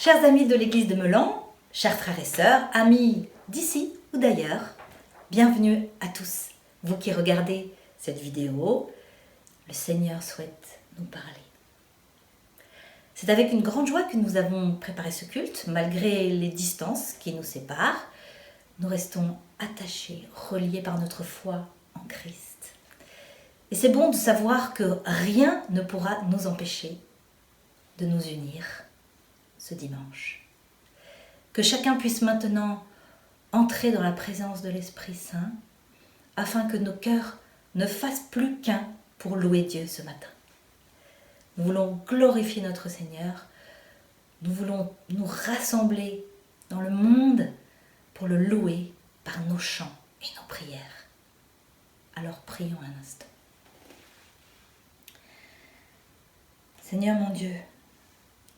Chers amis de l'église de Meulan, chers frères et sœurs, amis d'ici ou d'ailleurs, bienvenue à tous. Vous qui regardez cette vidéo, le Seigneur souhaite nous parler. C'est avec une grande joie que nous avons préparé ce culte, malgré les distances qui nous séparent. Nous restons attachés, reliés par notre foi en Christ. Et c'est bon de savoir que rien ne pourra nous empêcher de nous unir ce dimanche. Que chacun puisse maintenant entrer dans la présence de l'Esprit Saint, afin que nos cœurs ne fassent plus qu'un pour louer Dieu ce matin. Nous voulons glorifier notre Seigneur, nous voulons nous rassembler dans le monde pour le louer par nos chants et nos prières. Alors prions un instant. Seigneur mon Dieu,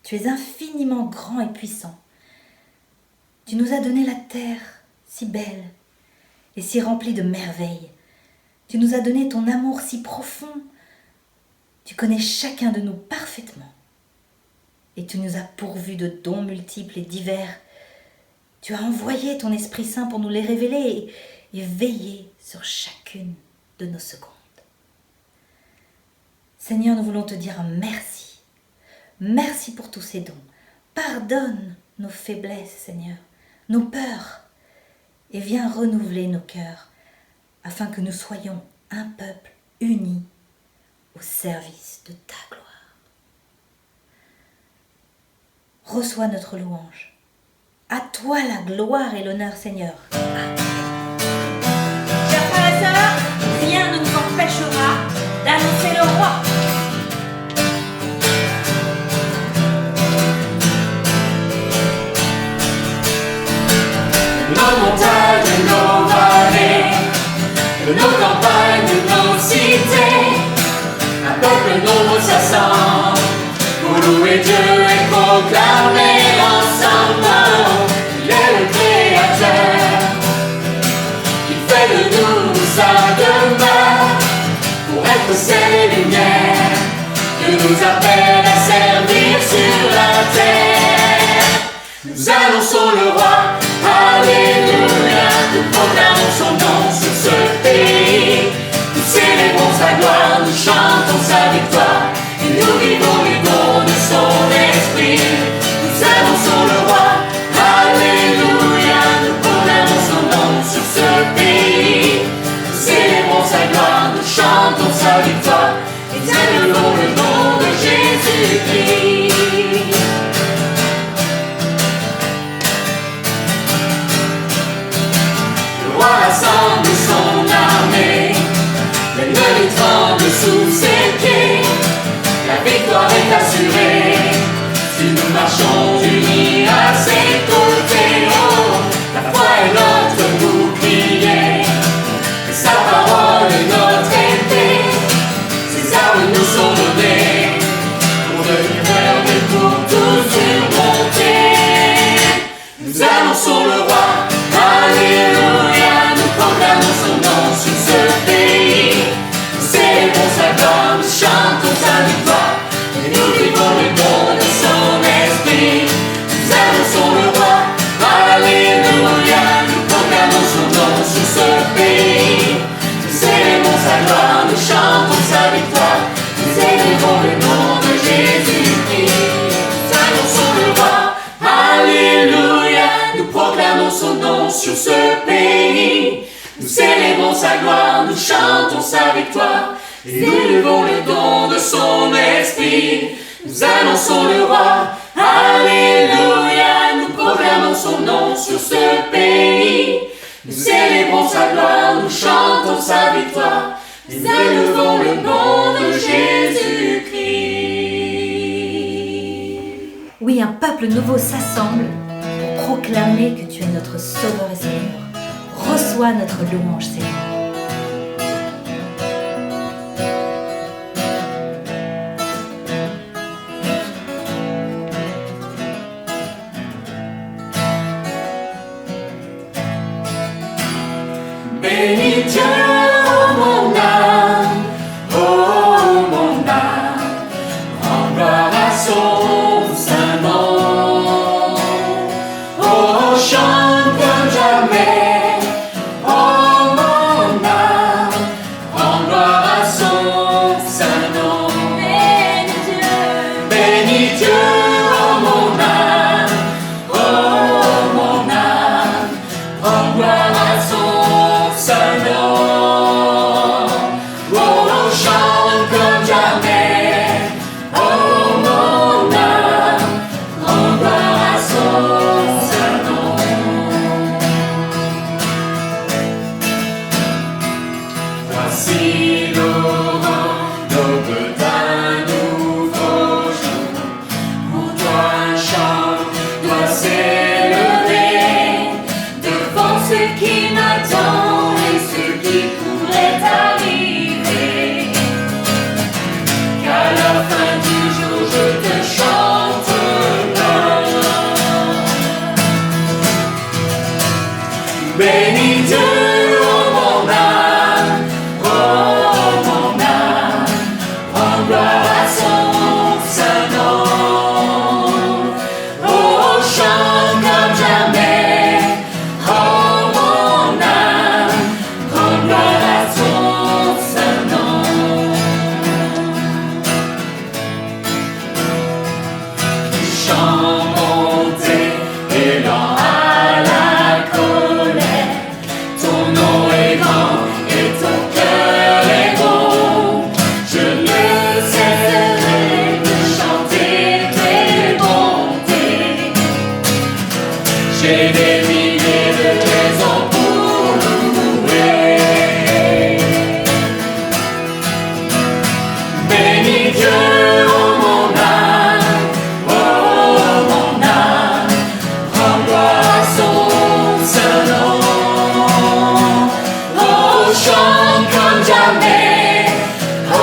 tu es infiniment grand et puissant. Tu nous as donné la terre si belle et si remplie de merveilles. Tu nous as donné ton amour si profond. Tu connais chacun de nous parfaitement. Et tu nous as pourvus de dons multiples et divers. Tu as envoyé ton Esprit Saint pour nous les révéler et veiller sur chacune de nos secondes. Seigneur, nous voulons te dire merci. Merci pour tous ces dons. Pardonne nos faiblesses, Seigneur, nos peurs, et viens renouveler nos cœurs, afin que nous soyons un peuple uni au service de ta gloire. Reçois notre louange. À toi la gloire et l'honneur, Seigneur. Amen. Chers frères et sœurs, rien ne nous empêchera d'annoncer le roi. Nos montagnes, nos vallées, nos campagnes, nos cités, un peuple nombreux s'assemble pour louer Dieu et proclamer ensemble. Il est le Créateur, qui fait de nous sa demeure, pour être sel et lumière, que nous appelle à servir sur la terre. Nous annonçons le roi. Alléluia, nous proclamons son nom sur ce pays. Nous célébrons sa gloire, nous chantons sa victoire, et nous vivons les dons de son esprit. Nous annonçons le roi. Alléluia, nous proclamons son nom sur ce pays. Nous célébrons sa gloire, nous chantons sa victoire, et célébrons le nom de Jésus-Christ. Rassemble son armée, l'ennemi tremble sous ses pieds, la victoire est assurée, si nous marchons unis à ses côtés. Oh, la foi est notre bouclier, et sa parole est notre épée, ses armes nous sont données, pour devenir fermes et pour tout surmonter. Nous annonçons le roi. Alléluia, nous proclamons son nom sur ce pays. Nous célébrons sa gloire, nous chantons sa victoire, et nous vivons le don de son esprit. Nous annonçons le roi. Alléluia, nous proclamons son nom sur ce pays. Nous célébrons sa gloire, nous chantons sa victoire, nous célébrons le nom de Jésus-Christ. Nous annonçons le roi. Alléluia, nous proclamons son nom sur ce pays. Nous célébrons sa gloire, nous chantons sa victoire, et nous élevons le don de son esprit. Nous annonçons le roi. Alléluia, nous proclamons son nom sur ce pays. Nous célébrons sa gloire, nous chantons sa victoire, et nous élevons le nom de Jésus-Christ. Oui, un peuple nouveau s'assemble pour proclamer que tu es notre Sauveur et Seigneur. Reçois notre louange, Seigneur. Bénis Dieu, oh mon âme, oh mon âme, rends gloire à son saint nom. Bénis Dieu, oh mon âme, rends gloire à son saint nom. Oh, chante comme jamais, oh mon âme, rends gloire à son saint nom. Chant monté et lent à la colère. Ton nom est grand et ton cœur est bon. Je ne cesserai de chanter tes bontés. J'ai des milliers de raisons pour louer. Bénis Dieu, oh mon âme, rends gloire à son saint nom. Chante comme jamais, oh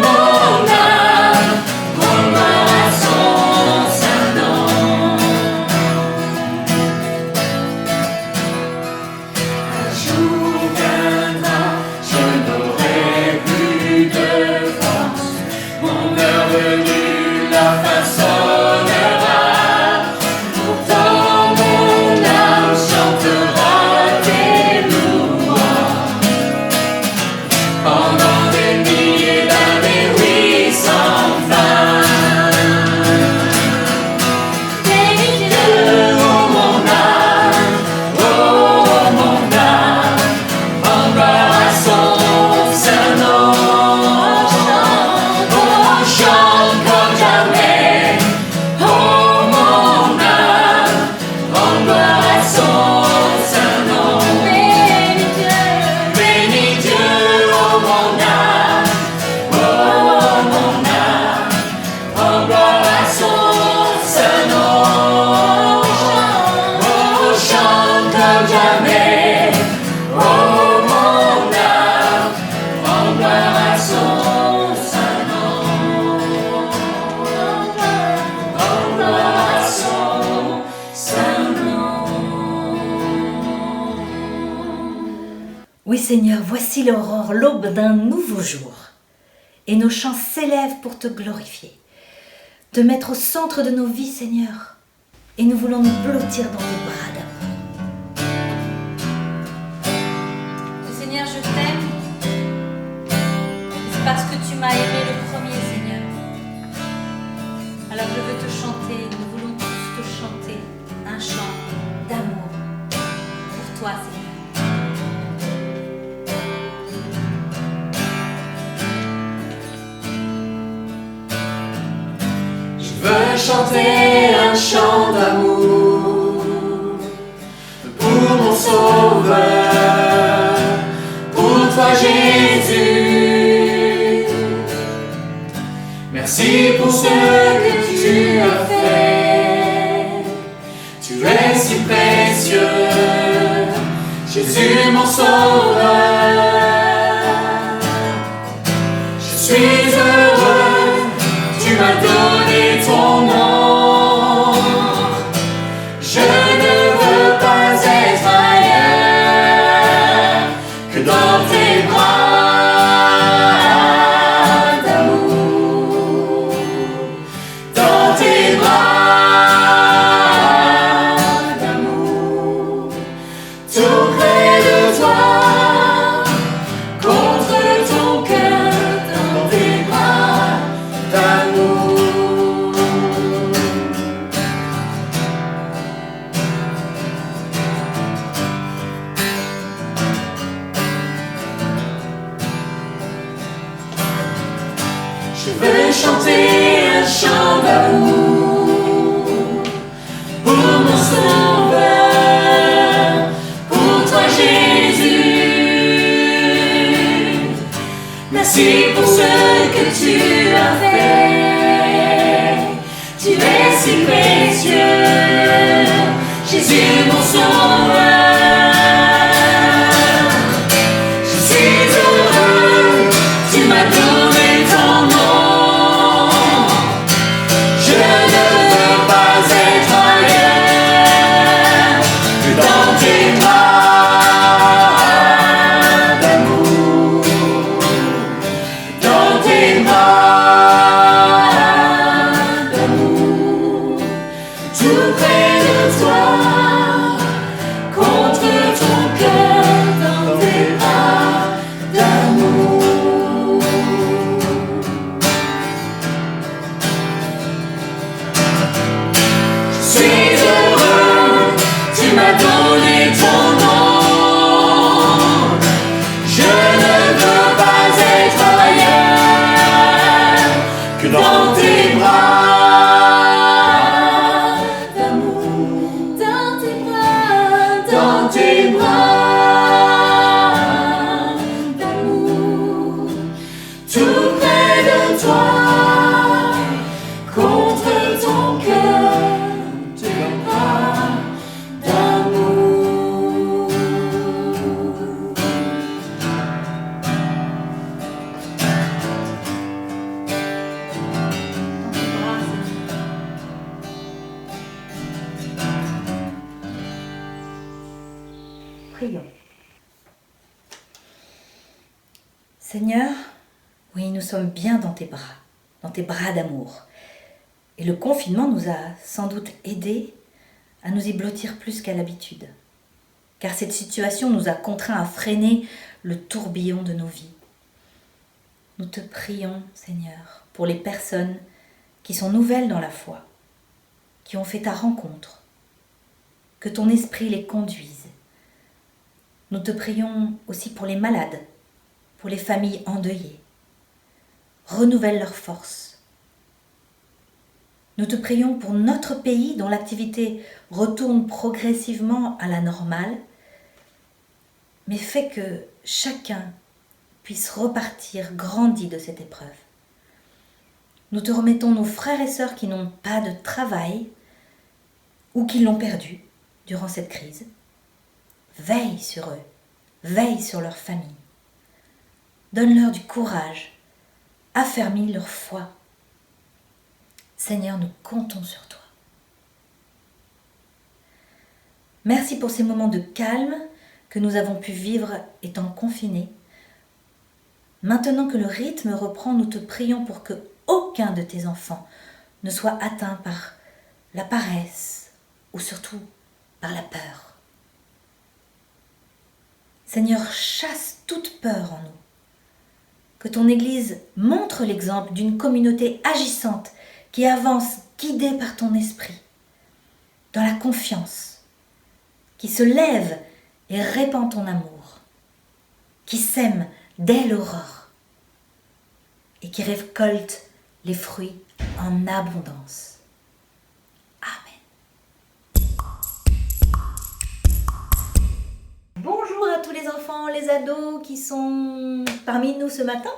mon âme, rends gloire à son saint nom. Un jour viendra, je n'aurai plus de force. Mon heure venue, la fin sonnera. Pourtant mon âme chantera tes louanges. Pendant des milliers d'années, oui, sans fin. Bénis Dieu, oh mon âme, rends gloire à son saint nom. Oh, chante comme jamais, oh mon âme, rends gloire à son saint nom. Bénis Dieu, oh mon âme, rends gloire à son saint nom. Oh, chante comme jamais, oh mon âme, rends gloire à son saint nom. Rends gloire à son saint nom. Oui Seigneur, voici l'aurore, l'aube d'un nouveau jour. Et nos chants s'élèvent pour te glorifier, te mettre au centre de nos vies Seigneur. Et nous voulons nous blottir dans tes bras d'amour. Seigneur, je t'aime. C'est parce que tu m'as aimé le premier, Seigneur. Alors je veux te chanter, nous voulons tous te chanter un chant d'amour pour toi, Seigneur. Je veux chanter un chant d'amour pour mon Sauveur, pour toi Jésus. Merci pour ce que tu as fait. Tu es si précieux, Jésus mon Sauveur. Je suis heureux, tu m'as donné ton nom. Je ne veux pas être ailleurs que dans tes bras d'amour. Dans tes bras d'amour. Tout près de toi, contre ton cœur, dans tes bras d'amour. Je veux chanter un chant d'amour pour mon Sauveur, pour toi Jésus. Merci pour ce que tu as fait. Tu es si précieux, Jésus mon sauveur. Je suis heureux, tu m'as donné ton nom. Je ne veux pas être ailleurs que dans tes bras d'amour. Dans tes bras d'amour, tout près de toi, contre ton cœur, dans tes bras d'amour. Je suis heureux, tu m'as donné ton nom. Je ne veux pas être ailleurs que dans tes bras d'amour. Dans tes bras, Dans tes bras d'amour. tout près de toi, contre ton cœur, tes bras d'amour. Prions. Seigneur, oui, nous sommes bien dans tes bras d'amour. Et le confinement nous a sans doute aidés à nous y blottir plus qu'à l'habitude. Car cette situation nous a contraints à freiner le tourbillon de nos vies. Nous te prions, Seigneur, pour les personnes qui sont nouvelles dans la foi, qui ont fait ta rencontre, que ton esprit les conduise. Nous te prions aussi pour les malades, pour les familles endeuillées. Renouvelle leurs forces. Nous te prions pour notre pays dont l'activité retourne progressivement à la normale, mais fais que chacun puisse repartir grandi de cette épreuve. Nous te remettons nos frères et sœurs qui n'ont pas de travail ou qui l'ont perdu durant cette crise. Veille sur eux, veille sur leur famille. Donne-leur du courage, affermis leur foi. Seigneur, nous comptons sur toi. Merci pour ces moments de calme que nous avons pu vivre étant confinés. Maintenant que le rythme reprend, nous te prions pour que aucun de tes enfants ne soit atteint par la paresse ou surtout par la peur. Seigneur, chasse toute peur en nous. Que ton Église montre l'exemple d'une communauté agissante qui avance guidée par ton esprit, dans la confiance, qui se lève et répand ton amour, qui sème dès l'aurore et qui récolte les fruits en abondance. Amen. Bonjour à tous les enfants, les ados qui sont parmi nous ce matin.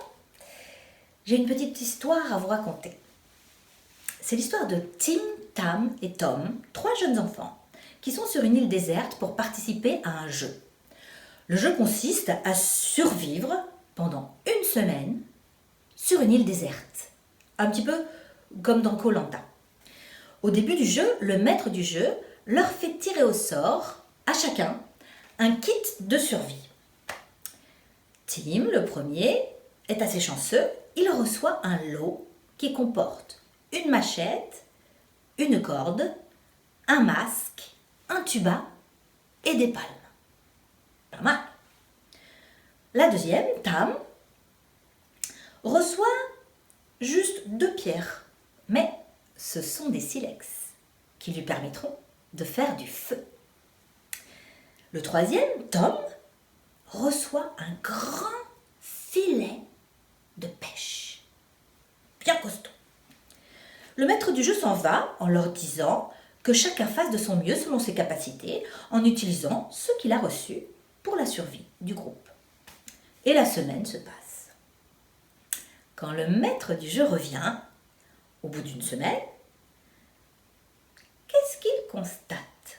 J'ai une petite histoire à vous raconter. C'est l'histoire de Tim, Tam et Tom, 3 jeunes enfants, qui sont sur une île déserte pour participer à un jeu. Le jeu consiste à survivre pendant une semaine sur une île déserte, un petit peu comme dans Koh-Lanta. Au début du jeu, le maître du jeu leur fait tirer au sort, à chacun, un kit de survie. Tim, le premier, est assez chanceux, il reçoit un lot qui comporte une machette, une corde, un masque, un tuba et des palmes. Pas mal. La deuxième, Tam, reçoit juste 2 pierres, mais ce sont des silex qui lui permettront de faire du feu. Le troisième, Tom, reçoit un grand filet de pêche, bien costaud. Le maître du jeu s'en va en leur disant que chacun fasse de son mieux selon ses capacités en utilisant ce qu'il a reçu pour la survie du groupe. Et la semaine se passe. quand le maître du jeu revient, au bout d'une semaine, qu'est-ce qu'il constate?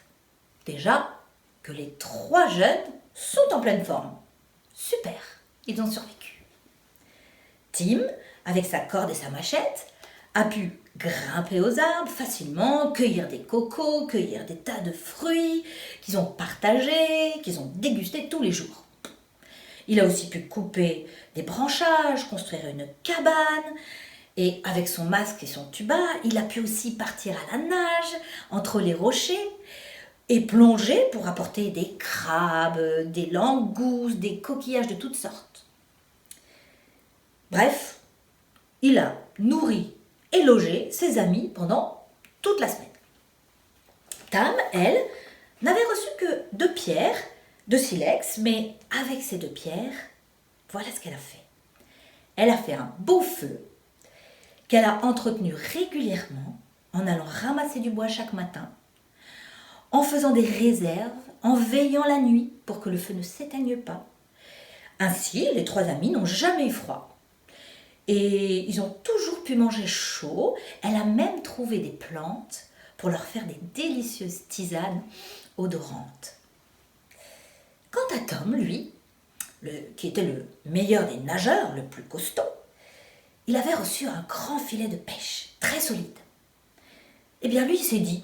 Déjà, que les 3 jeunes sont en pleine forme. Super, ils ont survécu. Tim, avec sa corde et sa machette, a pu grimper aux arbres facilement, cueillir des cocos, cueillir des tas de fruits qu'ils ont partagés, qu'ils ont dégustés tous les jours. Il a aussi pu couper des branchages, construire une cabane, et avec son masque et son tuba, il a pu aussi partir à la nage entre les rochers et plonger pour apporter des crabes, des langoustes, des coquillages de toutes sortes. Bref, il a nourri et logé ses amis pendant toute la semaine. Tam, elle, n'avait reçu que 2 pierres de silex, mais avec ces 2 pierres, voilà ce qu'elle a fait. Elle a fait un beau feu qu'elle a entretenu régulièrement en allant ramasser du bois chaque matin, en faisant des réserves, en veillant la nuit pour que le feu ne s'éteigne pas. Ainsi, les 3 amis n'ont jamais eu froid. Et ils ont toujours pu manger chaud. Elle a même trouvé des plantes pour leur faire des délicieuses tisanes odorantes. Quant à Tom, lui, qui était le meilleur des nageurs, le plus costaud, il avait reçu un grand filet de pêche, très solide. Eh bien, lui, il s'est dit,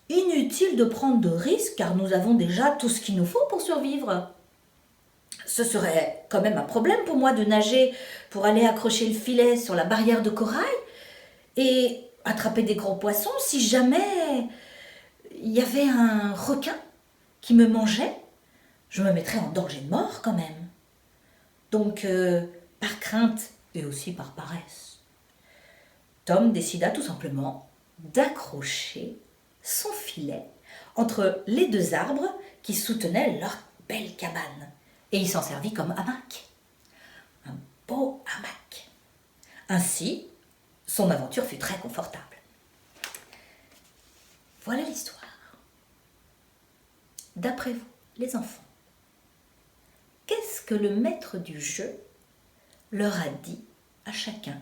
inutile de prendre de risques car nous avons déjà tout ce qu'il nous faut pour survivre. Ce serait quand même un problème pour moi de nager pour aller accrocher le filet sur la barrière de corail et attraper des gros poissons si jamais il y avait un requin qui me mangeait. Je me mettrais en danger de mort quand même. Donc, par crainte et aussi par paresse, Tom décida tout simplement d'accrocher son filet entre les 2 arbres qui soutenaient leur belle cabane. Et il s'en servit comme hamac. Un beau hamac. Ainsi, son aventure fut très confortable. Voilà l'histoire. D'après vous, les enfants, qu'est-ce que le maître du jeu leur a dit à chacun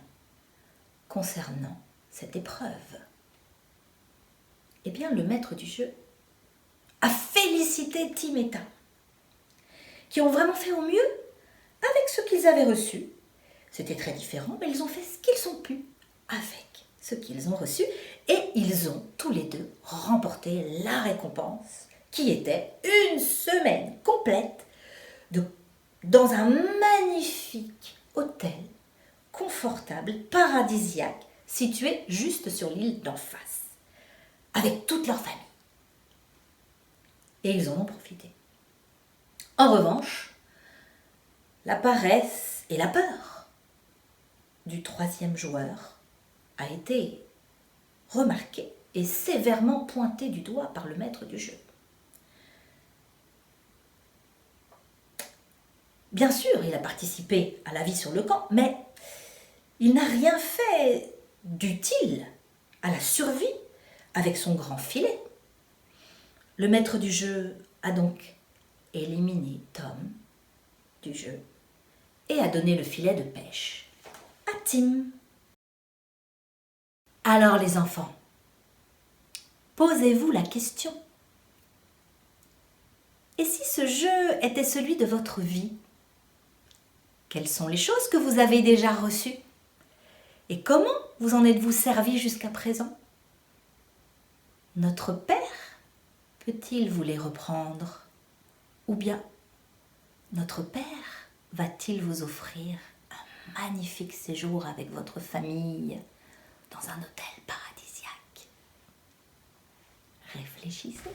concernant cette épreuve? Eh bien, le maître du jeu a félicité Tim et Tam, qui ont vraiment fait au mieux avec ce qu'ils avaient reçu. C'était très différent, mais ils ont fait ce qu'ils ont pu avec ce qu'ils ont reçu et ils ont tous les 2 remporté la récompense qui était une semaine complète dans un magnifique hôtel confortable, paradisiaque, situé juste sur l'île d'en face, avec toute leur famille. Et ils en ont profité. En revanche, la paresse et la peur du 3e joueur a été remarquée et sévèrement pointée du doigt par le maître du jeu. Bien sûr, il a participé à la vie sur le camp, mais il n'a rien fait d'utile à la survie avec son grand filet. Le maître du jeu a donc éliminé Tom du jeu et a donné le filet de pêche à Tim. Alors les enfants, posez-vous la question. Et si ce jeu était celui de votre vie? Quelles sont les choses que vous avez déjà reçues? Et comment vous en êtes-vous servi jusqu'à présent? Notre Père peut-il vous les reprendre? Ou bien notre Père va-t-il vous offrir un magnifique séjour avec votre famille dans un hôtel paradisiaque? Réfléchissez.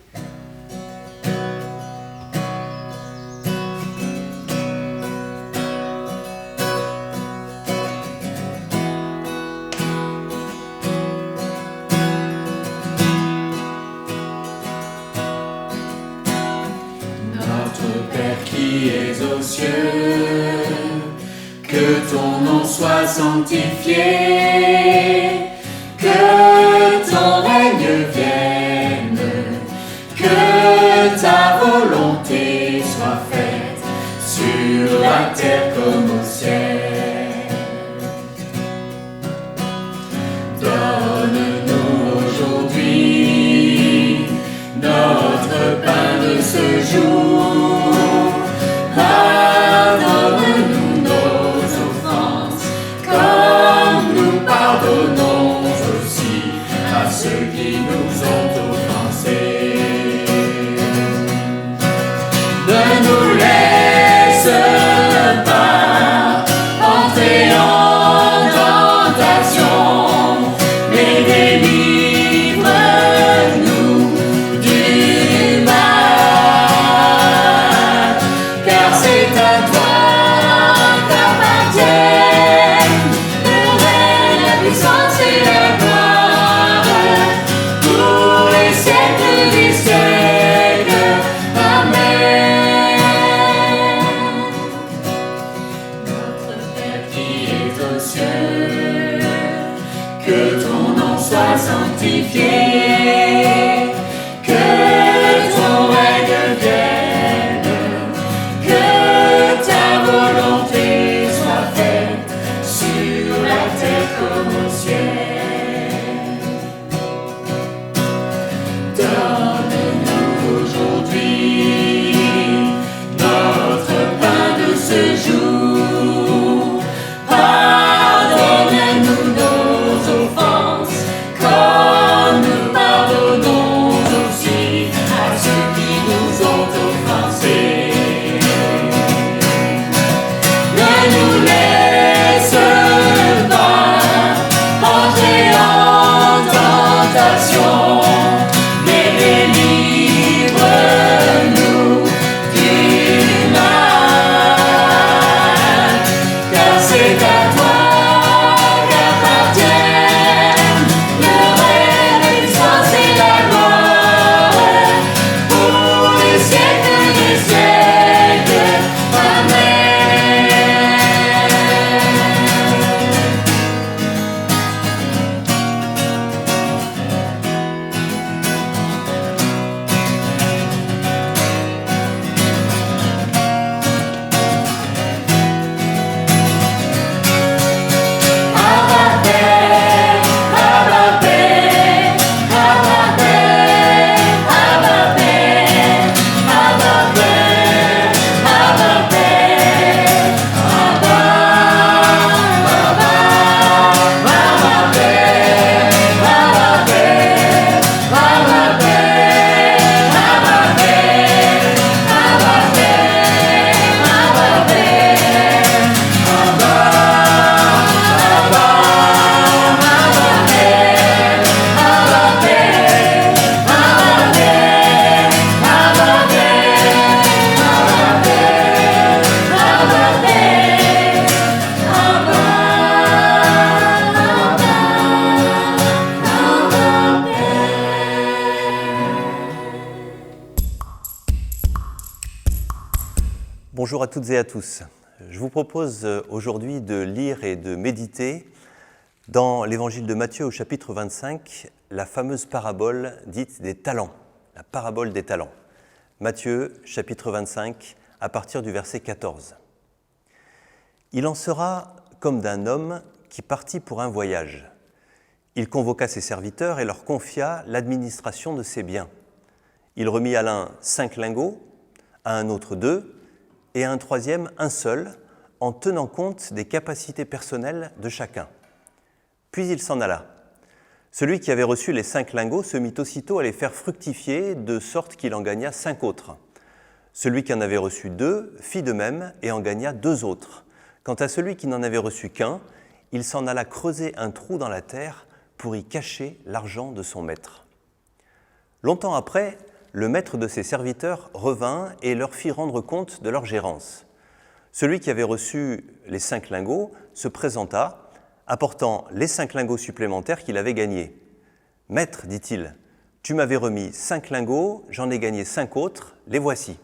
Notre Père qui es aux cieux, que ton nom soit sanctifié, que ton règne vienne, que ta volonté soit faite sur la terre comme au ciel. sanctifié, que ton règne vienne, que ta volonté soit faite sur la terre comme au ciel. Donne-nous aujourd'hui notre pain de ce jour. Pardonne-nous nos offenses, comme nous pardonnons aussi à ceux qui nous ont offensés. Ne nous laisse pas entrer en tentation, mais délivre-nous du mal, car c'est à toi qu'appartiennent le règne, la puissance et la gloire pour les siècles des siècles. Amen. Bonjour à toutes et à tous. Je vous propose aujourd'hui de lire et de méditer dans l'évangile de Matthieu au chapitre 25, la fameuse parabole dite des talents, la parabole des talents. Matthieu chapitre 25, à partir du verset 14. Il en sera comme d'un homme qui partit pour un voyage. Il convoqua ses serviteurs et leur confia l'administration de ses biens. Il remit à l'un 5 lingots, à un autre 2, et à un troisième un seul, en tenant compte des capacités personnelles de chacun. Puis il s'en alla. Celui qui avait reçu les 5 lingots se mit aussitôt à les faire fructifier, de sorte qu'il en gagna 5 autres. Celui qui en avait reçu 2 fit de même et en gagna 2 autres. Quant à celui qui n'en avait reçu qu'un, il s'en alla creuser un trou dans la terre pour y cacher l'argent de son maître. Longtemps après, le maître de ses serviteurs revint et leur fit rendre compte de leur gérance. Celui qui avait reçu les 5 lingots se présenta, apportant les 5 lingots supplémentaires qu'il avait gagnés. « Maître, dit-il, tu m'avais remis 5 lingots, j'en ai gagné 5 autres, les voici. »«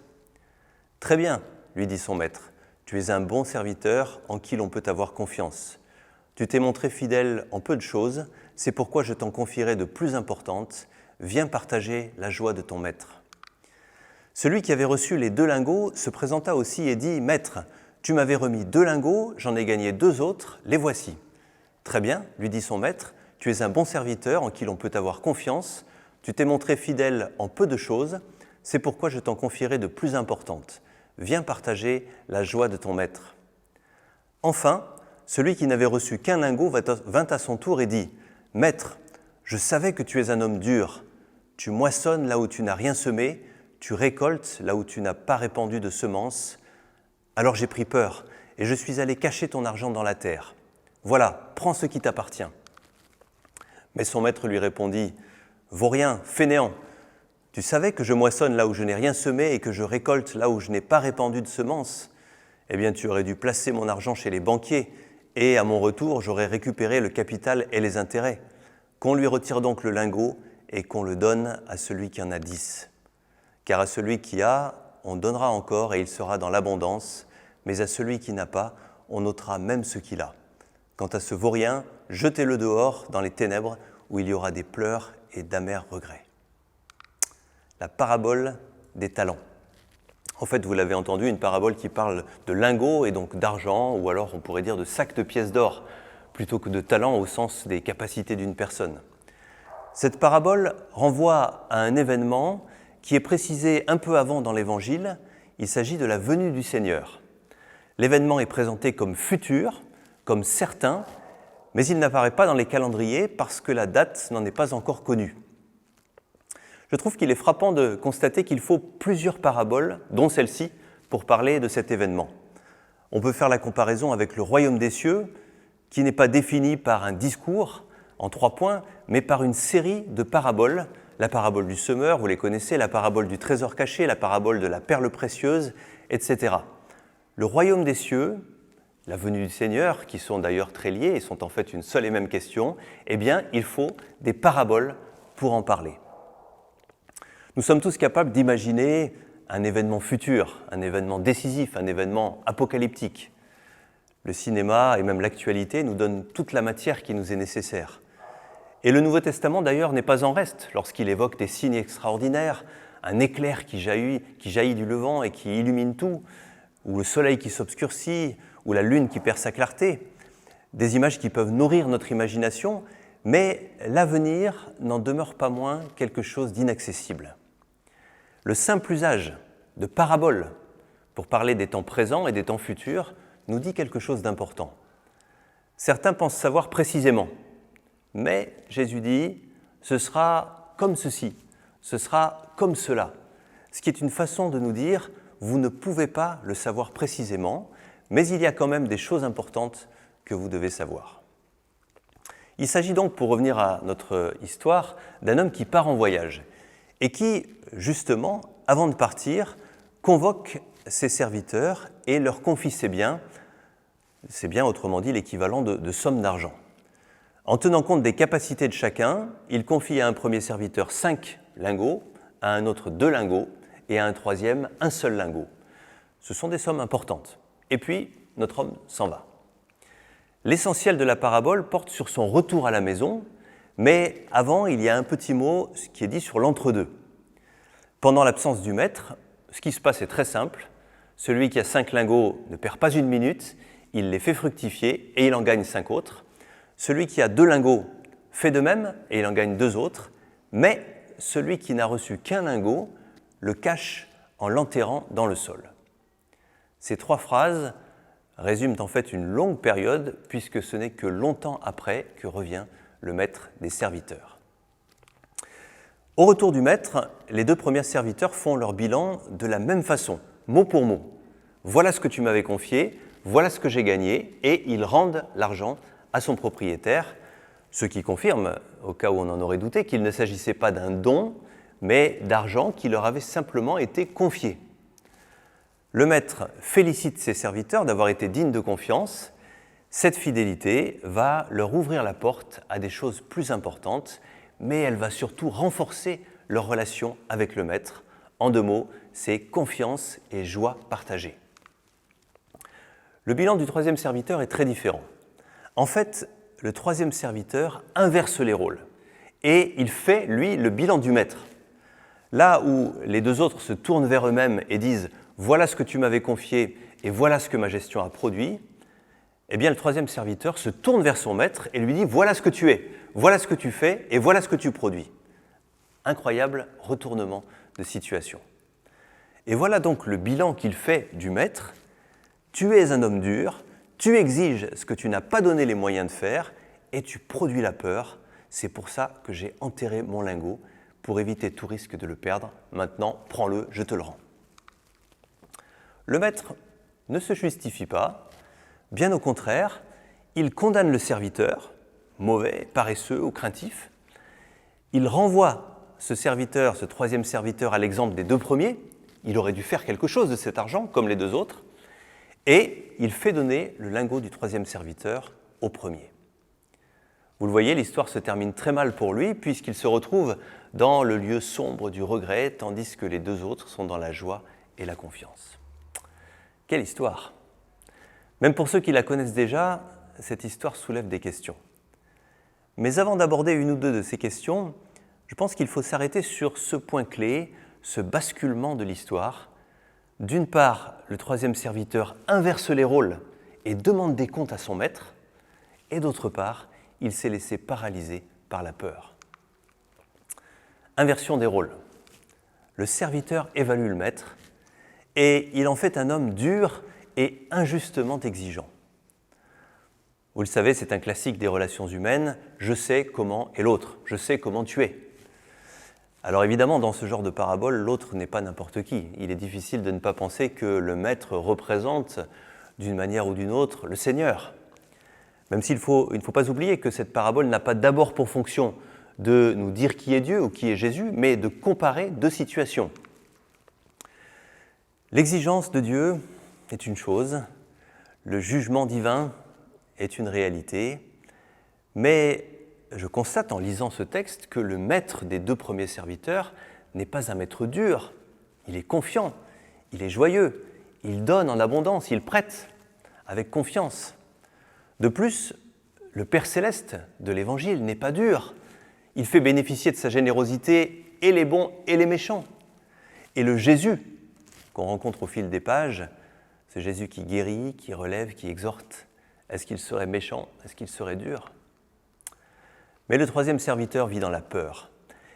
Très bien, lui dit son maître, tu es un bon serviteur en qui l'on peut avoir confiance. Tu t'es montré fidèle en peu de choses, c'est pourquoi je t'en confierai de plus importantes. Viens partager la joie de ton maître. » Celui qui avait reçu les 2 lingots se présenta aussi et dit « Maître, tu m'avais remis 2 lingots, j'en ai gagné 2 autres, les voici. »« Très bien, lui dit son maître, tu es un bon serviteur en qui l'on peut avoir confiance, tu t'es montré fidèle en peu de choses, c'est pourquoi je t'en confierai de plus importantes. Viens partager la joie de ton maître. » Enfin, celui qui n'avait reçu qu'un lingot vint à son tour et dit « Maître, je savais que tu es un homme dur. Tu moissonnes là où tu n'as rien semé, tu récoltes là où tu n'as pas répandu de semences. Alors j'ai pris peur et je suis allé cacher ton argent dans la terre. Voilà, prends ce qui t'appartient. » Mais son maître lui répondit « Vaurien, fainéant, tu savais que je moissonne là où je n'ai rien semé et que je récolte là où je n'ai pas répandu de semences. Eh bien, tu aurais dû placer mon argent chez les banquiers et à mon retour, j'aurais récupéré le capital et les intérêts. Qu'on lui retire donc le lingot et qu'on le donne à celui qui en a 10. Car à celui qui a, on donnera encore et il sera dans l'abondance, mais à celui qui n'a pas, on ôtera même ce qu'il a. Quant à ce vaurien, jetez-le dehors dans les ténèbres où il y aura des pleurs et d'amers regrets. La parabole des talents. En fait, vous l'avez entendu, une parabole qui parle de lingots et donc d'argent, ou alors on pourrait dire de sacs de pièces d'or, plutôt que de talents au sens des capacités d'une personne. Cette parabole renvoie à un événement qui est précisé un peu avant dans l'Évangile. Il s'agit de la venue du Seigneur. L'événement est présenté comme futur, comme certain, mais il n'apparaît pas dans les calendriers parce que la date n'en est pas encore connue. Je trouve qu'il est frappant de constater qu'il faut plusieurs paraboles, dont celle-ci, pour parler de cet événement. On peut faire la comparaison avec le royaume des cieux, qui n'est pas défini par un discours en 3 points, mais par une série de paraboles. La parabole du semeur, vous les connaissez, la parabole du trésor caché, la parabole de la perle précieuse, etc. Le royaume des cieux, la venue du Seigneur, qui sont d'ailleurs très liés et sont en fait une seule et même question, eh bien, il faut des paraboles pour en parler. Nous sommes tous capables d'imaginer un événement futur, un événement décisif, un événement apocalyptique. Le cinéma et même l'actualité nous donnent toute la matière qui nous est nécessaire. Et le Nouveau Testament, d'ailleurs, n'est pas en reste lorsqu'il évoque des signes extraordinaires, un éclair qui jaillit du levant et qui illumine tout, ou le soleil qui s'obscurcit, ou la lune qui perd sa clarté, des images qui peuvent nourrir notre imagination, mais l'avenir n'en demeure pas moins quelque chose d'inaccessible. Le simple usage de paraboles pour parler des temps présents et des temps futurs nous dit quelque chose d'important. Certains pensent savoir précisément, mais Jésus dit « ce sera comme ceci, ce sera comme cela », ce qui est une façon de nous dire « vous ne pouvez pas le savoir précisément, mais il y a quand même des choses importantes que vous devez savoir ». Il s'agit donc, pour revenir à notre histoire, d'un homme qui part en voyage et qui, justement, avant de partir, convoque ses serviteurs et leur confie ses biens, autrement dit l'équivalent de sommes d'argent. En tenant compte des capacités de chacun, il confie à un premier serviteur 5 lingots, à un autre 2 lingots et à un troisième 1 seul lingot. Ce sont des sommes importantes. Et puis, notre homme s'en va. L'essentiel de la parabole porte sur son retour à la maison, mais avant, il y a un petit mot qui est dit sur l'entre-deux. Pendant l'absence du maître, ce qui se passe est très simple. Celui qui a 5 lingots ne perd pas une minute, il les fait fructifier et il en gagne 5 autres. Celui qui a 2 lingots fait de même et il en gagne 2 autres, mais celui qui n'a reçu qu'un lingot le cache en l'enterrant dans le sol. Ces 3 phrases résument en fait une longue période, puisque ce n'est que longtemps après que revient le maître des serviteurs. Au retour du maître, les 2 premiers serviteurs font leur bilan de la même façon, mot pour mot. Voilà ce que tu m'avais confié, voilà ce que j'ai gagné, et ils rendent l'argent à son propriétaire, ce qui confirme, au cas où on en aurait douté, qu'il ne s'agissait pas d'un don, mais d'argent qui leur avait simplement été confié. Le maître félicite ses serviteurs d'avoir été dignes de confiance. Cette fidélité va leur ouvrir la porte à des choses plus importantes, mais elle va surtout renforcer leur relation avec le maître. En 2 mots, c'est confiance et joie partagée. Le bilan du 3e serviteur est très différent. En fait, le 3e serviteur inverse les rôles et il fait, lui, le bilan du maître. Là où les 2 autres se tournent vers eux-mêmes et disent « voilà ce que tu m'avais confié et voilà ce que ma gestion a produit », eh bien le 3e serviteur se tourne vers son maître et lui dit « voilà ce que tu es, voilà ce que tu fais et voilà ce que tu produis ». Incroyable retournement de situation. Et voilà donc le bilan qu'il fait du maître. Tu es un homme dur, tu exiges ce que tu n'as pas donné les moyens de faire et tu produis la peur. C'est pour ça que j'ai enterré mon lingot, pour éviter tout risque de le perdre. Maintenant, prends-le, je te le rends. Le maître ne se justifie pas, bien au contraire, il condamne le serviteur, mauvais, paresseux ou craintif. Il renvoie ce serviteur, ce 3e serviteur, à l'exemple des 2 premiers. Il aurait dû faire quelque chose de cet argent, comme les 2 autres. Et il fait donner le lingot du 3e serviteur au premier. Vous le voyez, l'histoire se termine très mal pour lui, puisqu'il se retrouve dans le lieu sombre du regret, tandis que les 2 autres sont dans la joie et la confiance. Quelle histoire! Même pour ceux qui la connaissent déjà, cette histoire soulève des questions. Mais avant d'aborder une ou deux de ces questions, je pense qu'il faut s'arrêter sur ce point clé, ce basculement de l'histoire. D'une part, le troisième serviteur inverse les rôles et demande des comptes à son maître, et d'autre part, il s'est laissé paralyser par la peur. Inversion des rôles. Le serviteur évalue le maître et il en fait un homme dur et injustement exigeant. Vous le savez, c'est un classique des relations humaines. Je sais comment est l'autre, je sais comment tu es. Alors évidemment, dans ce genre de parabole, l'autre n'est pas n'importe qui. Il est difficile de ne pas penser que le maître représente, d'une manière ou d'une autre, le Seigneur. Même il ne faut pas oublier que cette parabole n'a pas d'abord pour fonction de nous dire qui est Dieu ou qui est Jésus, mais de comparer deux situations. L'exigence de Dieu est une chose, le jugement divin est une réalité, mais je constate en lisant ce texte que le maître des deux premiers serviteurs n'est pas un maître dur, il est confiant, il est joyeux, il donne en abondance, il prête avec confiance. De plus, le Père Céleste de l'Évangile n'est pas dur, il fait bénéficier de sa générosité et les bons et les méchants. Et le Jésus qu'on rencontre au fil des pages, ce Jésus qui guérit, qui relève, qui exhorte, est-ce qu'il serait méchant? Est-ce qu'il serait dur? Mais le troisième serviteur vit dans la peur.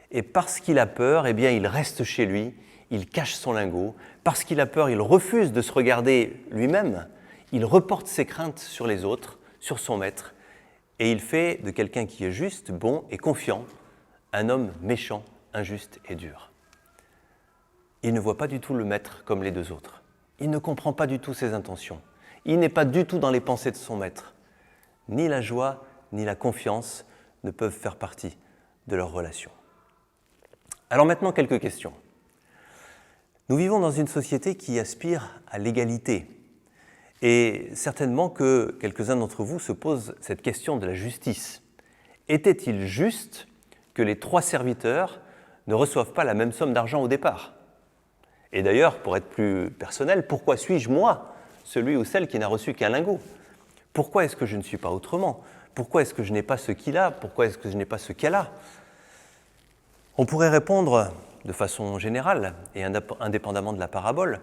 Et parce qu'il a peur, eh bien, il reste chez lui, il cache son lingot. Parce qu'il a peur, il refuse de se regarder lui-même. Il reporte ses craintes sur les autres, sur son maître. Et il fait de quelqu'un qui est juste, bon et confiant, un homme méchant, injuste et dur. Il ne voit pas du tout le maître comme les deux autres. Il ne comprend pas du tout ses intentions. Il n'est pas du tout dans les pensées de son maître. Ni la joie, ni la confiance ne peuvent faire partie de leur relation. Alors maintenant, quelques questions. Nous vivons dans une société qui aspire à l'égalité. Et certainement que quelques-uns d'entre vous se posent cette question de la justice. Était-il juste que les trois serviteurs ne reçoivent pas la même somme d'argent au départ? Et d'ailleurs, pour être plus personnel, pourquoi suis-je moi, celui ou celle qui n'a reçu qu'un lingot? Pourquoi est-ce que je ne suis pas autrement? Pourquoi est-ce que je n'ai pas ce qu'il a? Pourquoi est-ce que je n'ai pas ce qu'elle a? On pourrait répondre de façon générale et indépendamment de la parabole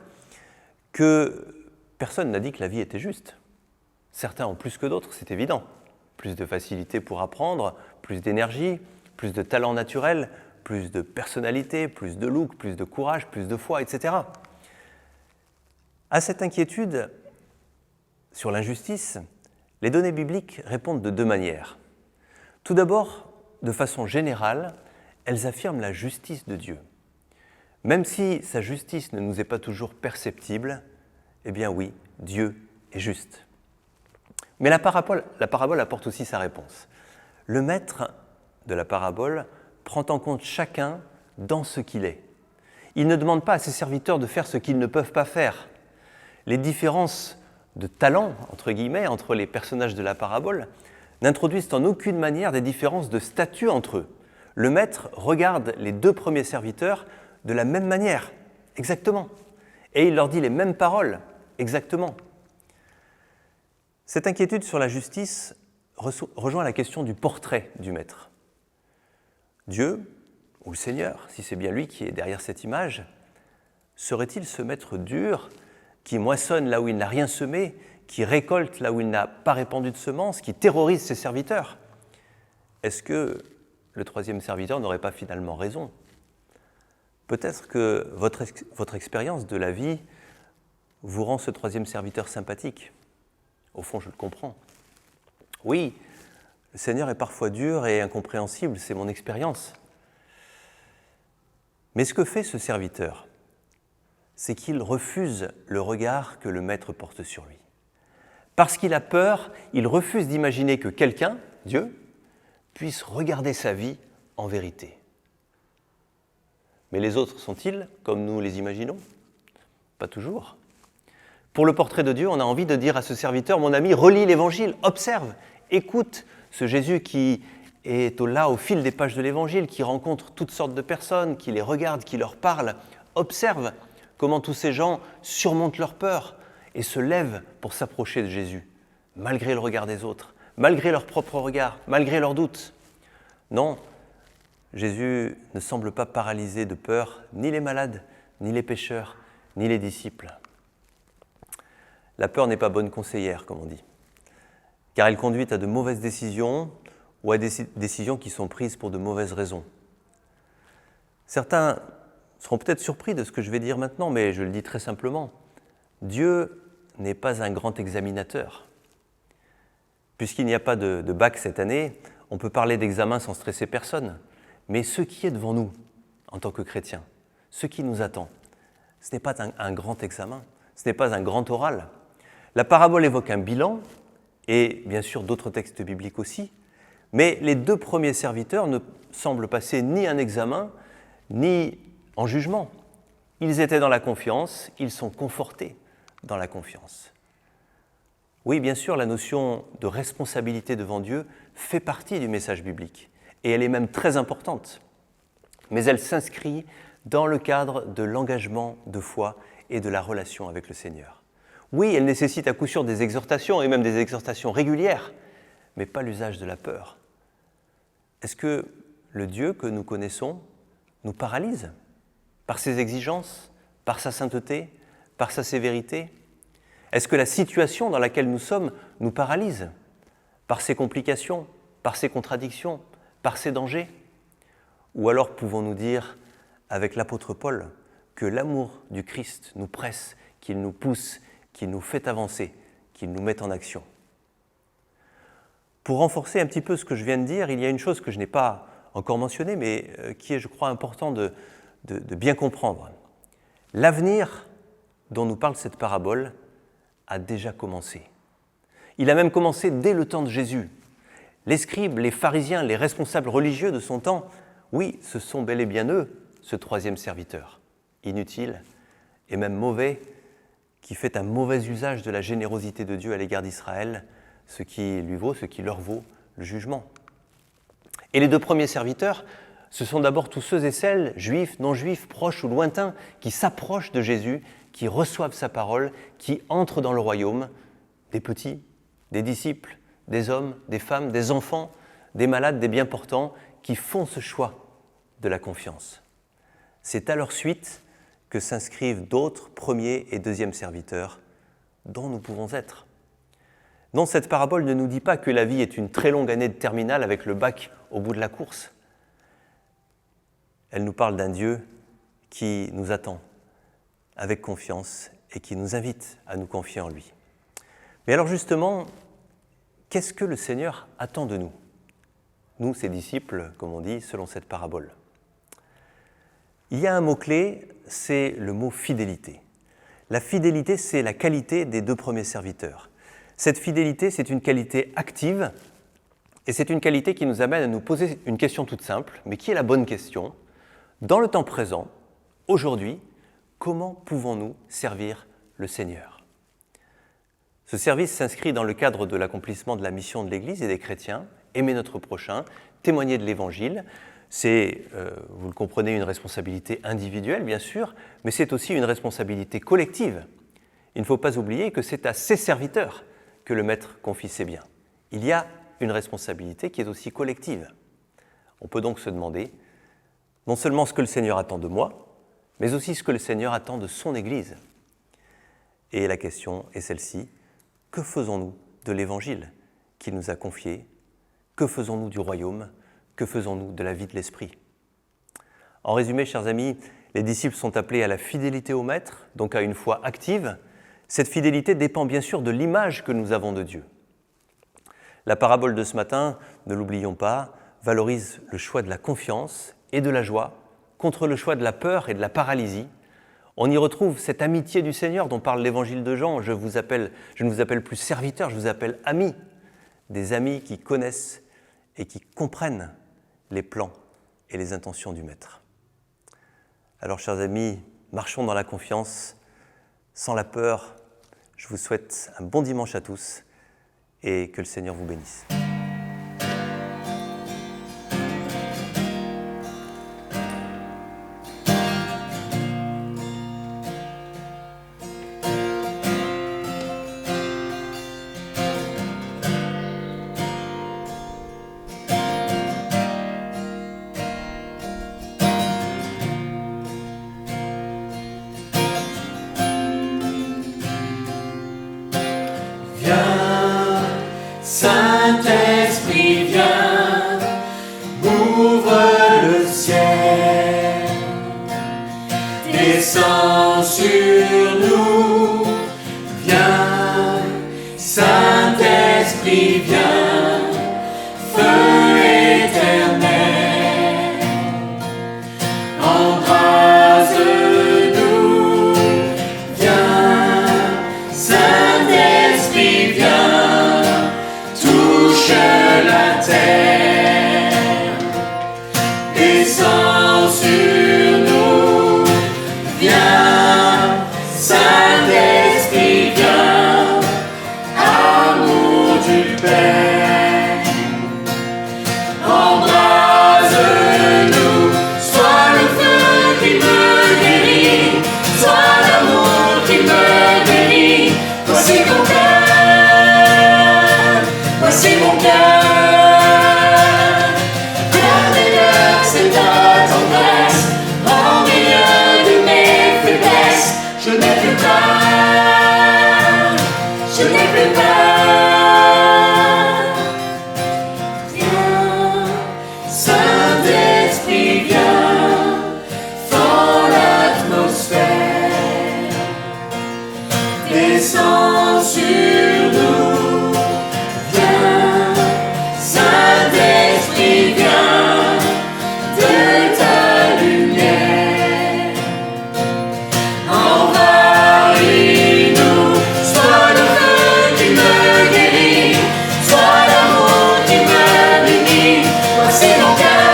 que personne n'a dit que la vie était juste. Certains ont plus que d'autres, c'est évident. Plus de facilité pour apprendre, plus d'énergie, plus de talent naturel, plus de personnalité, plus de look, plus de courage, plus de foi, etc. À cette inquiétude sur l'injustice, les données bibliques répondent de deux manières. Tout d'abord, de façon générale, elles affirment la justice de Dieu. Même si sa justice ne nous est pas toujours perceptible, eh bien oui, Dieu est juste. Mais la parabole apporte aussi sa réponse. Le maître de la parabole prend en compte chacun dans ce qu'il est. Il ne demande pas à ses serviteurs de faire ce qu'ils ne peuvent pas faire. Les différences de talent, entre guillemets, entre les personnages de la parabole, n'introduisent en aucune manière des différences de statut entre eux. Le maître regarde les deux premiers serviteurs de la même manière, exactement. Et il leur dit les mêmes paroles, exactement. Cette inquiétude sur la justice rejoint la question du portrait du maître. Dieu, ou le Seigneur, si c'est bien lui qui est derrière cette image, serait-il ce maître dur qui moissonne là où il n'a rien semé, qui récolte là où il n'a pas répandu de semences, qui terrorise ses serviteurs? Est-ce que le troisième serviteur n'aurait pas finalement raison? Peut-être que votre expérience de la vie vous rend ce troisième serviteur sympathique. Au fond, je le comprends. Oui, le Seigneur est parfois dur et incompréhensible, c'est mon expérience. Mais ce que fait ce serviteur, c'est qu'il refuse le regard que le maître porte sur lui. Parce qu'il a peur, il refuse d'imaginer que quelqu'un, Dieu, puisse regarder sa vie en vérité. Mais les autres sont-ils comme nous les imaginons? Pas toujours. Pour le portrait de Dieu, on a envie de dire à ce serviteur, mon ami, relis l'Évangile, observe, écoute ce Jésus qui est là au fil des pages de l'Évangile, qui rencontre toutes sortes de personnes, qui les regarde, qui leur parle. Observe comment tous ces gens surmontent leur peur et se lèvent pour s'approcher de Jésus, malgré le regard des autres, malgré leur propre regard, malgré leurs doutes. Non, Jésus ne semble pas paralysé de peur, ni les malades, ni les pécheurs, ni les disciples. La peur n'est pas bonne conseillère, comme on dit, car elle conduit à de mauvaises décisions ou à des décisions qui sont prises pour de mauvaises raisons. Certains seront peut-être surpris de ce que je vais dire maintenant, mais je le dis très simplement. Dieu n'est pas un grand examinateur. Puisqu'il n'y a pas de bac cette année, on peut parler d'examen sans stresser personne. Mais ce qui est devant nous, en tant que chrétiens, ce qui nous attend, ce n'est pas un grand examen, ce n'est pas un grand oral. La parabole évoque un bilan, et bien sûr d'autres textes bibliques aussi, mais les deux premiers serviteurs ne semblent passer ni un examen, ni en jugement. Ils étaient dans la confiance, ils sont confortés dans la confiance. Oui, bien sûr, la notion de responsabilité devant Dieu fait partie du message biblique, et elle est même très importante. Mais elle s'inscrit dans le cadre de l'engagement de foi et de la relation avec le Seigneur. Oui, elle nécessite à coup sûr des exhortations, et même des exhortations régulières, mais pas l'usage de la peur. Est-ce que le Dieu que nous connaissons nous paralyse par ses exigences, par sa sainteté, par sa sévérité ? Est-ce que la situation dans laquelle nous sommes nous paralyse par ses complications, par ses contradictions, par ses dangers ? Ou alors pouvons-nous dire, avec l'apôtre Paul, que l'amour du Christ nous presse, qu'il nous pousse, qu'il nous fait avancer, qu'il nous met en action ? Pour renforcer un petit peu ce que je viens de dire, il y a une chose que je n'ai pas encore mentionnée, mais qui est, je crois, important de bien comprendre. L'avenir dont nous parle cette parabole a déjà commencé. Il a même commencé dès le temps de Jésus. Les scribes, les pharisiens, les responsables religieux de son temps, oui, ce sont bel et bien eux, ce troisième serviteur, inutile et même mauvais, qui fait un mauvais usage de la générosité de Dieu à l'égard d'Israël, ce qui lui vaut, ce qui leur vaut le jugement. Et les deux premiers serviteurs, ce sont d'abord tous ceux et celles, juifs, non-juifs, proches ou lointains, qui s'approchent de Jésus, qui reçoivent sa parole, qui entrent dans le royaume, des petits, des disciples, des hommes, des femmes, des enfants, des malades, des bien-portants, qui font ce choix de la confiance. C'est à leur suite que s'inscrivent d'autres premiers et deuxièmes serviteurs dont nous pouvons être. Non, cette parabole ne nous dit pas que la vie est une très longue année de terminale avec le bac au bout de la course. Elle nous parle d'un Dieu qui nous attend avec confiance et qui nous invite à nous confier en lui. Mais alors justement, qu'est-ce que le Seigneur attend de nous ? Nous, ses disciples, comme on dit, selon cette parabole. Il y a un mot-clé, c'est le mot fidélité. La fidélité, c'est la qualité des deux premiers serviteurs. Cette fidélité, c'est une qualité active et c'est une qualité qui nous amène à nous poser une question toute simple, mais qui est la bonne question ? Dans le temps présent, aujourd'hui, comment pouvons-nous servir le Seigneur ? Ce service s'inscrit dans le cadre de l'accomplissement de la mission de l'Église et des chrétiens, aimer notre prochain, témoigner de l'Évangile. C'est, vous le comprenez, une responsabilité individuelle, bien sûr, mais c'est aussi une responsabilité collective. Il ne faut pas oublier que c'est à ses serviteurs que le Maître confie ses biens. Il y a une responsabilité qui est aussi collective. On peut donc se demander non seulement ce que le Seigneur attend de moi, mais aussi ce que le Seigneur attend de son Église. Et la question est celle-ci, que faisons-nous de l'Évangile qu'il nous a confié ? Que faisons-nous du royaume ? Que faisons-nous de la vie de l'Esprit ? En résumé, chers amis, les disciples sont appelés à la fidélité au Maître, donc à une foi active. Cette fidélité dépend bien sûr de l'image que nous avons de Dieu. La parabole de ce matin, ne l'oublions pas, valorise le choix de la confiance et de la joie contre le choix de la peur et de la paralysie. On y retrouve cette amitié du Seigneur dont parle l'évangile de Jean. Je ne vous appelle plus serviteurs, je vous appelle amis. Des amis qui connaissent et qui comprennent les plans et les intentions du Maître. Alors, chers amis, marchons dans la confiance, sans la peur. Je vous souhaite un bon dimanche à tous et que le Seigneur vous bénisse. Saint-Esprit, viens, ouvre le ciel, descends sur nous, viens, Saint-Esprit, viens, feu éternel, embrase-nous, viens, Saint-Esprit, viens, touche la terre, descends sur nous, viens, Saint-Esprit, viens, amour du Père, embrase-nous, sois le feu qui me guérit, sois l'amour qui me bénit, voici mon cœur, voici mon cœur. Bienveillant, c'est ta tendresse, en milieu de mes faiblesses, je n'ai plus peur, je n'ai plus peur. Viens, Saint-Esprit, viens, dans l'atmosphère, descends sur nous, viens, Saint-Esprit, viens, de ta lumière, envahis-nous, sois le feu qui me guérit, sois l'amour qui me bénit, voici mon cœur,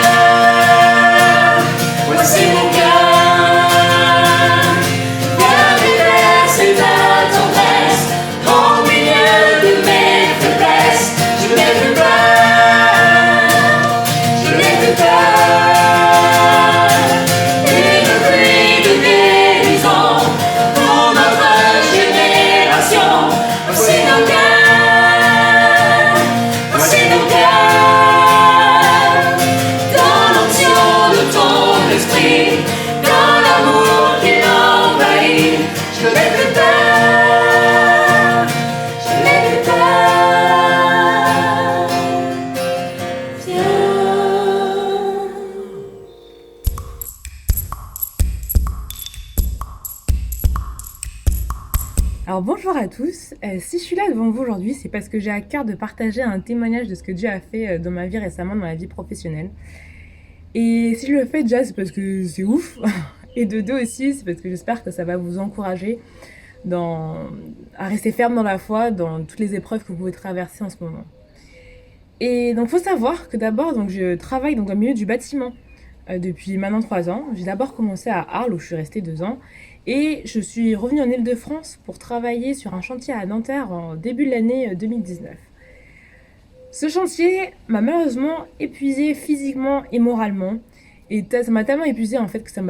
voici mon cœur, bienveillant, c'est ta tendresse, au milieu de mes faiblesses, je n'ai plus peur, je n'ai plus peur, une pluie de guérison pour notre génération, voici nos cœurs, voici nos cœurs, dans l'onction de ton esprit, dans l'amour qui l'envahit, je n'ai plus peur, je n'ai plus peur, viens. Alors bonjour à tous, si je suis là devant vous aujourd'hui, c'est parce que j'ai à cœur de partager un témoignage de ce que Dieu a fait dans ma vie récemment, dans ma vie professionnelle. Et si je le fais déjà, c'est parce que c'est ouf, et de deux aussi, c'est parce que j'espère que ça va vous encourager à rester ferme dans la foi, dans toutes les épreuves que vous pouvez traverser en ce moment. Et donc, faut savoir que d'abord, donc, je travaille dans le milieu du bâtiment depuis maintenant 3 ans. J'ai d'abord commencé à Arles, où je suis restée 2 ans, et je suis revenue en Île-de-France pour travailler sur un chantier à Nanterre en début de l'année 2019. Ce chantier m'a malheureusement épuisée physiquement et moralement, et ça m'a tellement épuisée en fait que ça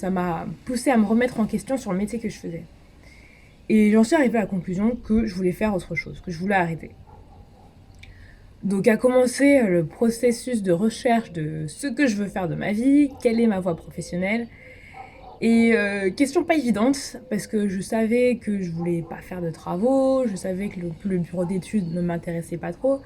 m'a poussée à me remettre en question sur le métier que je faisais. Et j'en suis arrivée à la conclusion que je voulais faire autre chose, que je voulais arrêter. Donc a commencé le processus de recherche de ce que je veux faire de ma vie, quelle est ma voie professionnelle. Et question pas évidente, parce que je savais que je voulais pas faire de travaux, je savais que le bureau d'études ne m'intéressait pas trop.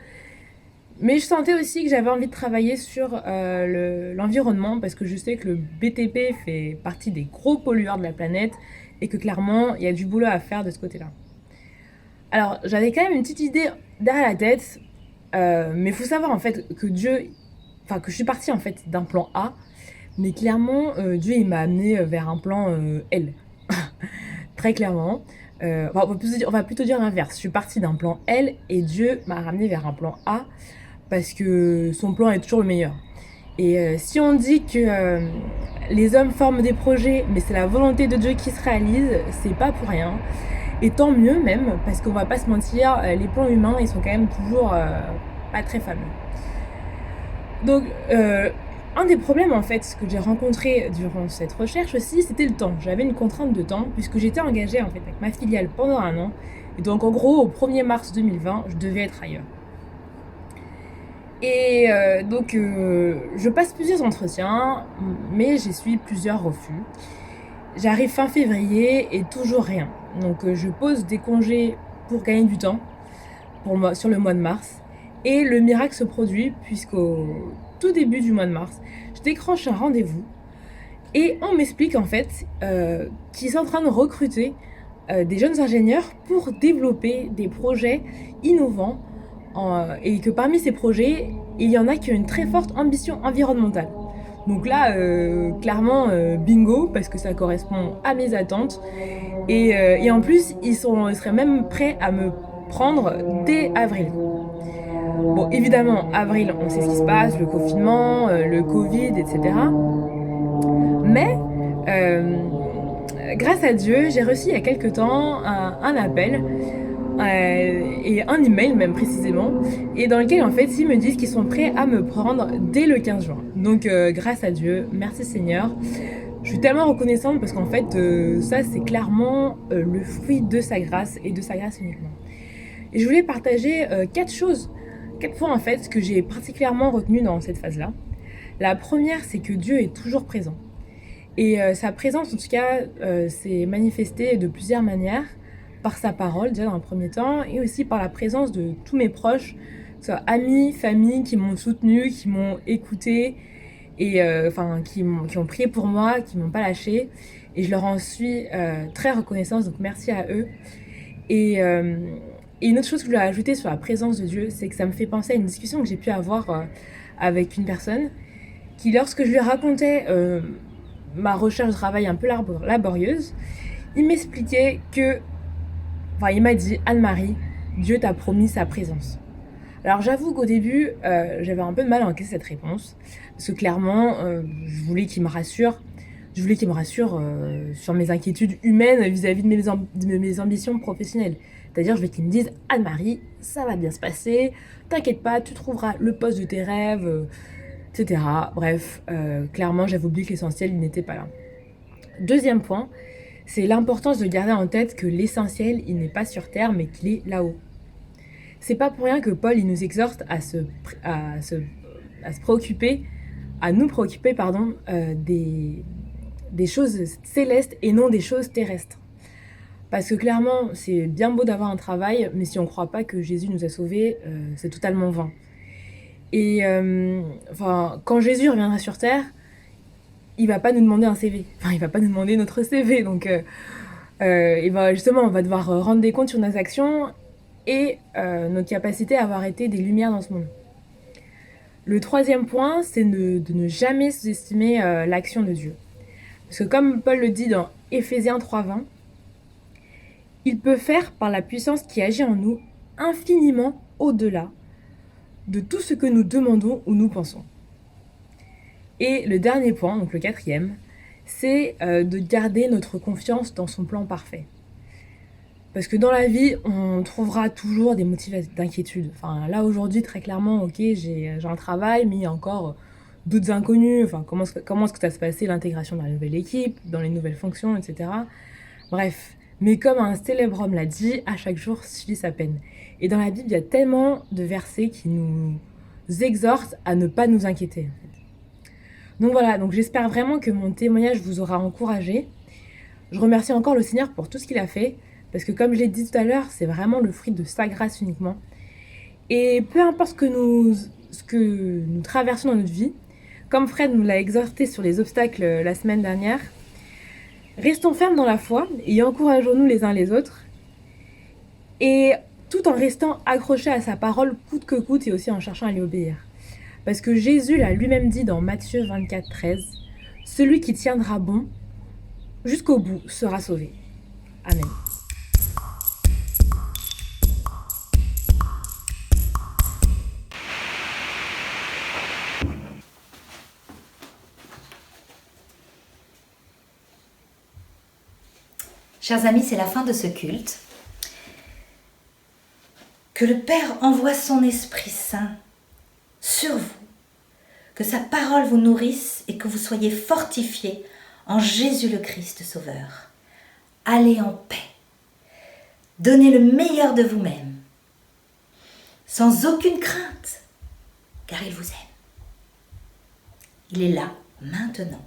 Mais je sentais aussi que j'avais envie de travailler sur l'environnement, parce que je sais que le BTP fait partie des gros pollueurs de la planète, et que clairement, il y a du boulot à faire de ce côté-là. Alors, j'avais quand même une petite idée derrière la tête, mais il faut savoir en fait que que je suis partie en fait d'un plan A, mais clairement, Dieu il m'a amené vers un plan L. Très clairement. On va plutôt dire l'inverse. Je suis partie d'un plan L et Dieu m'a ramené vers un plan A parce que son plan est toujours le meilleur. Et si on dit que les hommes forment des projets, mais c'est la volonté de Dieu qui se réalise, c'est pas pour rien. Et tant mieux même, parce qu'on va pas se mentir, les plans humains, ils sont quand même toujours pas très fameux. Donc, un des problèmes en fait que j'ai rencontré durant cette recherche aussi, c'était le temps. J'avais une contrainte de temps, puisque j'étais engagée en fait avec ma filiale pendant 1 an. Et donc en gros, au 1er mars 2020, je devais être ailleurs. Et donc, je passe plusieurs entretiens, mais j'essuie plusieurs refus. J'arrive fin février et toujours rien. Donc, je pose des congés pour gagner du temps sur le mois de mars. Et le miracle se produit puisqu'au tout début du mois de mars, je décroche un rendez-vous et on m'explique en fait qu'ils sont en train de recruter des jeunes ingénieurs pour développer des projets innovants et que parmi ces projets, il y en a qui ont une très forte ambition environnementale. Donc là, clairement, bingo, parce que ça correspond à mes attentes. Et en plus, ils seraient même prêts à me prendre dès avril. Bon, évidemment, avril, on sait ce qui se passe, le confinement, le Covid, etc. Mais, grâce à Dieu, j'ai reçu il y a quelques temps un appel et un email même précisément, et dans lequel en fait ils me disent qu'ils sont prêts à me prendre dès le 15 juin. Donc grâce à Dieu, merci Seigneur. Je suis tellement reconnaissante parce qu'en fait ça c'est clairement le fruit de sa grâce et de sa grâce uniquement. Et je voulais partager 4 points en fait que j'ai particulièrement retenu dans cette phase-là. La première, c'est que Dieu est toujours présent. Et sa présence en tout cas s'est manifestée de plusieurs manières, par sa parole déjà dans un premier temps, et aussi par la présence de tous mes proches, que ce soit amis, famille, qui m'ont soutenue, qui m'ont écoutée, et qui ont prié pour moi, qui m'ont pas lâché, et je leur en suis très reconnaissante, donc merci à eux. Et une autre chose que je voulais ajouter sur la présence de Dieu, c'est que ça me fait penser à une discussion que j'ai pu avoir avec une personne qui, lorsque je lui racontais ma recherche de travail un peu laborieuse, il m'expliquait que, il m'a dit, Anne-Marie, Dieu t'a promis sa présence. Alors j'avoue qu'au début, j'avais un peu de mal à encaisser cette réponse, parce que clairement, je voulais qu'il me rassure. Je voulais qu'il me rassure sur mes inquiétudes humaines vis-à-vis de mes ambitions professionnelles. C'est-à-dire, je veux qu'il me dise, Anne-Marie, ça va bien se passer, t'inquiète pas, tu trouveras le poste de tes rêves, etc. Bref, clairement, j'avais oublié que l'essentiel, il n'était pas là. Deuxième point, c'est l'importance de garder en tête que l'essentiel, il n'est pas sur terre, mais qu'il est là-haut. C'est pas pour rien que Paul, il nous exhorte à nous préoccuper, des choses célestes et non des choses terrestres. Parce que clairement, c'est bien beau d'avoir un travail, mais si on ne croit pas que Jésus nous a sauvés, c'est totalement vain. Et quand Jésus reviendra sur terre, il va pas nous demander un CV. Il va pas nous demander notre CV. Donc, on va devoir rendre des comptes sur nos actions et notre capacité à avoir été des lumières dans ce monde. Le troisième point, c'est de ne jamais sous-estimer l'action de Dieu. Parce que comme Paul le dit dans Éphésiens 3:20, il peut faire par la puissance qui agit en nous infiniment au-delà de tout ce que nous demandons ou nous pensons. Et le dernier point, donc le quatrième, c'est de garder notre confiance dans son plan parfait. Parce que dans la vie, on trouvera toujours des motifs d'inquiétude. Là aujourd'hui, très clairement, ok, j'ai un travail, mais il y a encore d'autres inconnus. Comment est-ce que ça se passait, l'intégration dans la nouvelle équipe, dans les nouvelles fonctions, etc. Bref. Mais comme un célèbre homme l'a dit, à chaque jour suffit sa peine. Et dans la Bible, il y a tellement de versets qui nous exhortent à ne pas nous inquiéter. En fait. Donc voilà, j'espère vraiment que mon témoignage vous aura encouragé. Je remercie encore le Seigneur pour tout ce qu'il a fait, parce que comme je l'ai dit tout à l'heure, c'est vraiment le fruit de sa grâce uniquement. Et peu importe ce que nous traversons dans notre vie, comme Fred nous l'a exhorté sur les obstacles la semaine dernière, restons fermes dans la foi et encourageons-nous les uns les autres, et tout en restant accrochés à sa parole coûte que coûte, et aussi en cherchant à lui obéir. Parce que Jésus l'a lui-même dit dans Matthieu 24:13, « Celui qui tiendra bon jusqu'au bout sera sauvé. » Amen. Chers amis, c'est la fin de ce culte. Que le Père envoie son Esprit Saint sur vous, que sa parole vous nourrisse et que vous soyez fortifiés en Jésus le Christ Sauveur. Allez en paix. Donnez le meilleur de vous-même, sans aucune crainte, car il vous aime. Il est là, maintenant,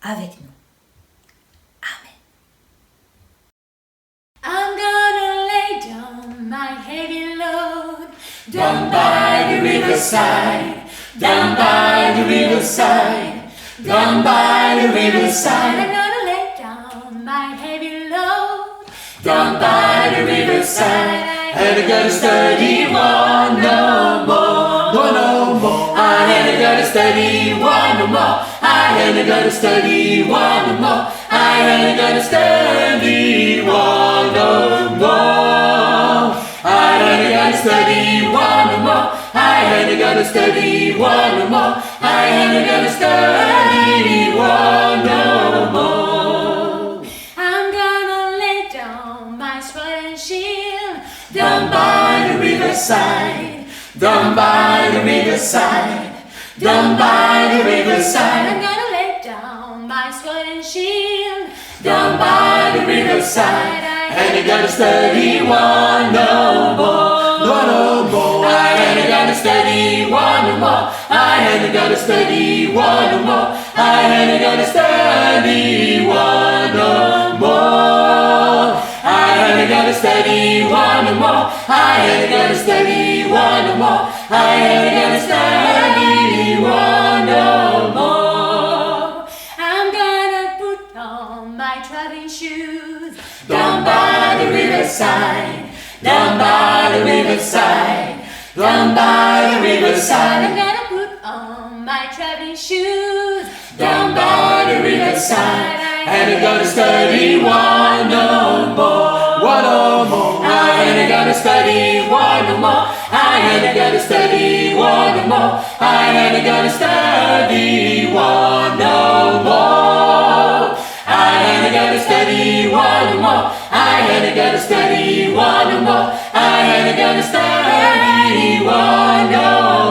avec nous. I'm gonna lay down my heavy load down by the riverside, down by the riverside, down by the riverside. I'm gonna lay down my heavy load Down by the riverside, ain't gonna study one no more, one no more. I ain't gonna study one no more. I ain't gonna study one no more. I ain't gonna study one no more. I ain't gonna study one no more. I ain't gonna study one no more. I ain't gonna study one no more. I'm gonna lay down my sword and shield Down by the riverside, down by the riverside, down by the I'm riverside, gonna lay down my sword and shield down by the riverside. Ain't gonna study one no more, one no more. I ain't gonna study one no more. I ain't gonna study one no more. I ain't gonna study one no more. I ain't gonna study one no more. I ain't gonna study one no more. I ain't gonna study one no more. I'm gonna put on my traveling shoes Down by the riverside, down by the riverside, down by the I'm riverside, gonna put on my traveling shoes down by the riverside. Ain't gonna study one no more, one no more. I ain't gonna study one no more. I ain't gonna study one no more. I ain't gonna study one no more. I ain't gonna study one no more. I ain't gonna study one no more. I ain't gonna study one no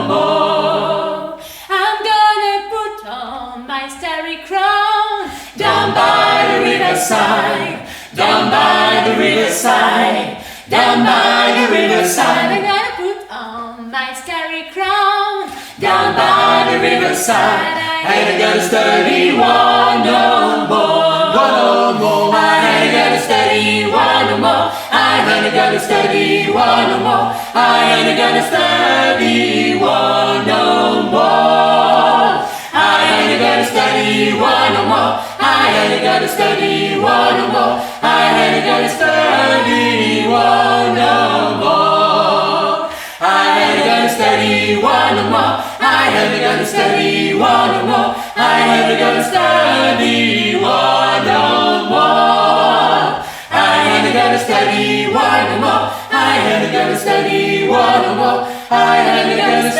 more. I'm gonna put on my starry crown Down by the riverside, down by the riverside, down by the I'm riverside, gonna put on my starry crown down by the riverside. Ain't gonna study one no more, one no more. I ain't gonna study one no more. I ain't gonna study one no more. I ain't gonna study one no more. I ain't gonna study one no more. I ain't gonna study one no more. I ain't gonna study one no more. I ain't gonna study one no more. I ain't gonna study one no more. I ain't gonna study one no more. I ain't gonna study one no more. I ain't gonna study one no more. I ain't gonna